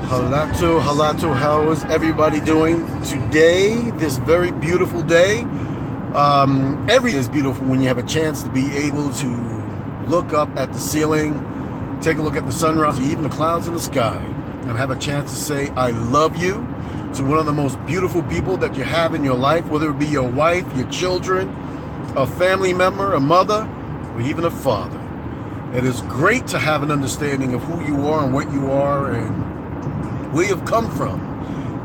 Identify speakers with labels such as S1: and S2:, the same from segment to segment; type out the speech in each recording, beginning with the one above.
S1: Halatu, how is everybody doing today? This very beautiful day. Every day is beautiful when you have a chance to be able to look up at the ceiling, take a look at the sunrise, even the clouds in the sky, and have a chance to say, I love you to one of the most beautiful people that you have in your life, whether it be your wife, your children, a family member, a mother, or even a father. It is great to have an understanding of who you are and what you are and where you've come from.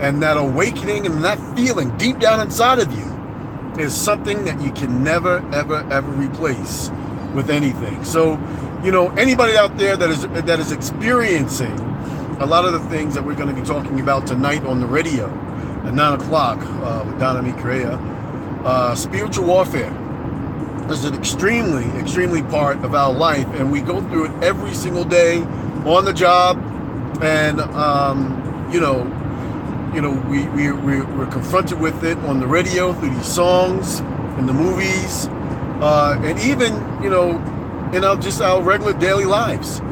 S1: And that awakening and that feeling deep down inside of you is something that you can never, ever, ever replace with anything. So, anybody out there that is experiencing a lot of the things that we're going to be talking about tonight on the radio at 9 o'clock with I.N.N.A, spiritual warfare is an extremely, extremely part of our life, and we go through it every single day on the job, and we're confronted with it on the radio through these songs and the movies, and even in just our regular daily lives.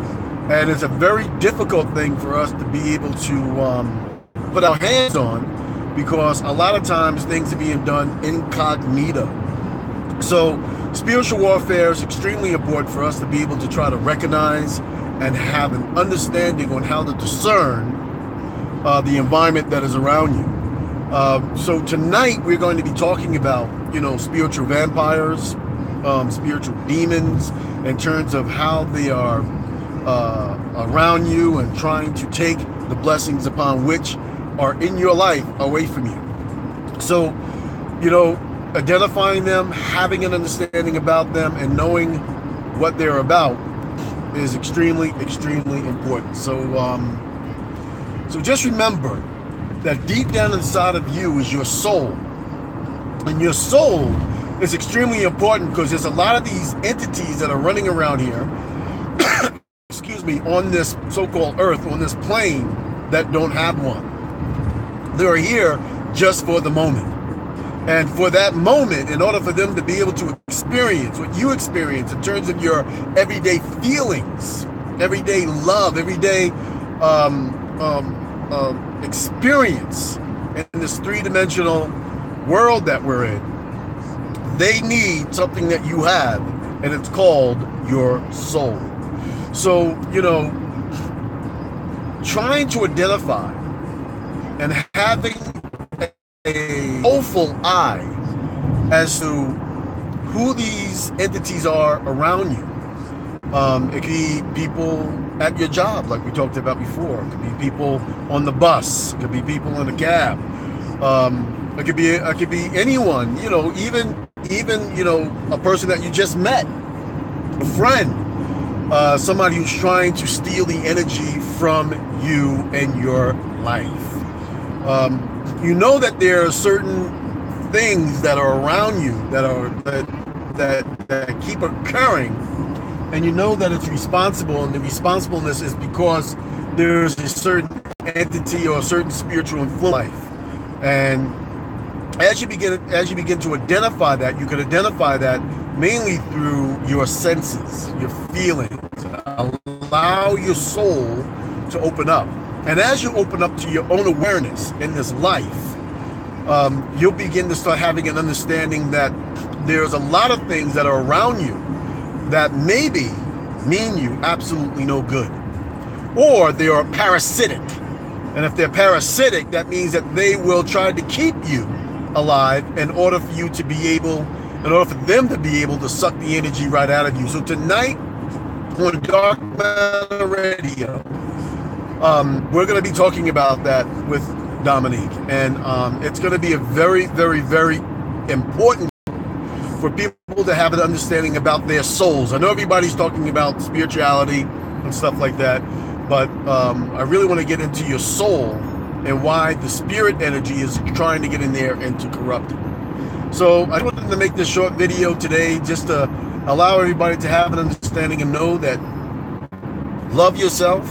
S1: And it's a very difficult thing for us to be able to put our hands on, because a lot of times things are being done incognito. So spiritual warfare is extremely important for us to be able to try to recognize and have an understanding on how to discern the environment that is around you. So tonight we're going to be talking about, spiritual vampires, spiritual demons, in terms of how they are around you and trying to take the blessings upon which are in your life away from you. So, identifying them, having an understanding about them, and knowing what they're about is extremely, extremely important. So just remember that deep down inside of you is your soul. And your soul is extremely important because there's a lot of these entities that are running around here, excuse me, on this so-called earth, on this plane, that don't have one. They're here just for the moment. And for that moment, in order for them to be able to experience what you experience in terms of your everyday feelings, everyday love, everyday experience in this three-dimensional world that we're in, they need something that you have, and it's called your soul. So, trying to identify and having a hopeful eye as to who these entities are around you. It could be people at your job, like we talked about before. It could be people on the bus. It could be people in a cab. It could be anyone. Even a person that you just met, a friend, somebody who's trying to steal the energy from you and your life. You know that there are certain things that are around you that keep occurring, and you know that it's responsible, and the responsibleness is because there's a certain entity or a certain spiritual influence in life. And as you begin to identify that, you can identify that mainly through your senses, your feelings. Allow your soul to open up. And as you open up to your own awareness in this life, you'll begin to start having an understanding that there's a lot of things that are around you that maybe mean you absolutely no good. Or they are parasitic. And if they're parasitic, that means that they will try to keep you alive in order for them to be able to suck the energy right out of you. So tonight on Dark Matter Radio, we're going to be talking about that with Dominique, and it's going to be a very, very, very important for people to have an understanding about their souls. I know everybody's talking about spirituality and stuff like that, but I really want to get into your soul and why the spirit energy is trying to get in there and to corrupt it. So I wanted to make this short video today just to allow everybody to have an understanding and know that love yourself.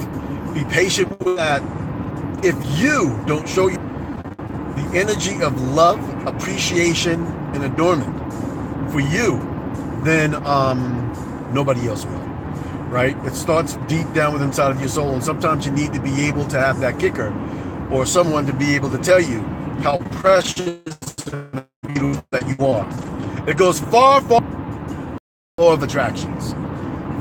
S1: Be patient with that. If you don't show the energy of love, appreciation, and adornment for you, then nobody else will. right? It starts deep down within inside of your soul, and sometimes you need to be able to have that kicker, or someone to be able to tell you how precious that you are. It goes far, far law of attractions,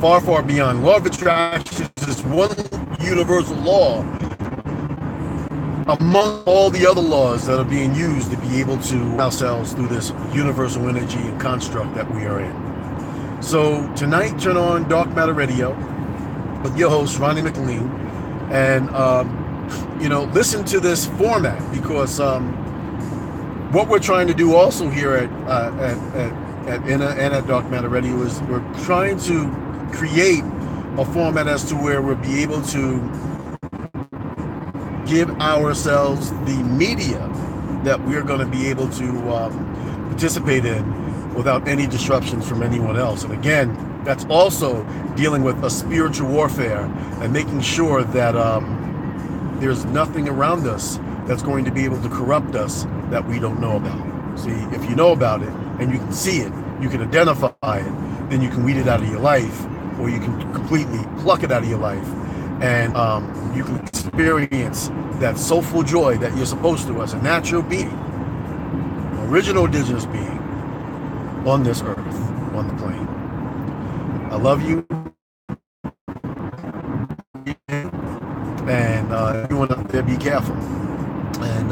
S1: far, far beyond. Law of attraction is one universal law among all the other laws that are being used to be able to ourselves through this universal energy and construct that we are in. So tonight, turn on Dark Matter Radio with your host Ronnie McLean, and listen to this format, because what we're trying to do also here at I.N.N.A. and at Dark Matter Radio is we're trying to create a format as to where we'll be able to give ourselves the media that we're going to be able to participate in without any disruptions from anyone else. And again, that's also dealing with a spiritual warfare and making sure that there's nothing around us that's going to be able to corrupt us that we don't know about. See, if you know about it and you can see it, you can identify it, then you can weed it out of your life, or you can completely pluck it out of your life, and you can experience that soulful joy that you're supposed to as a natural being, original indigenous being on this earth, on the plane. I love you, and everyone up there, be careful. And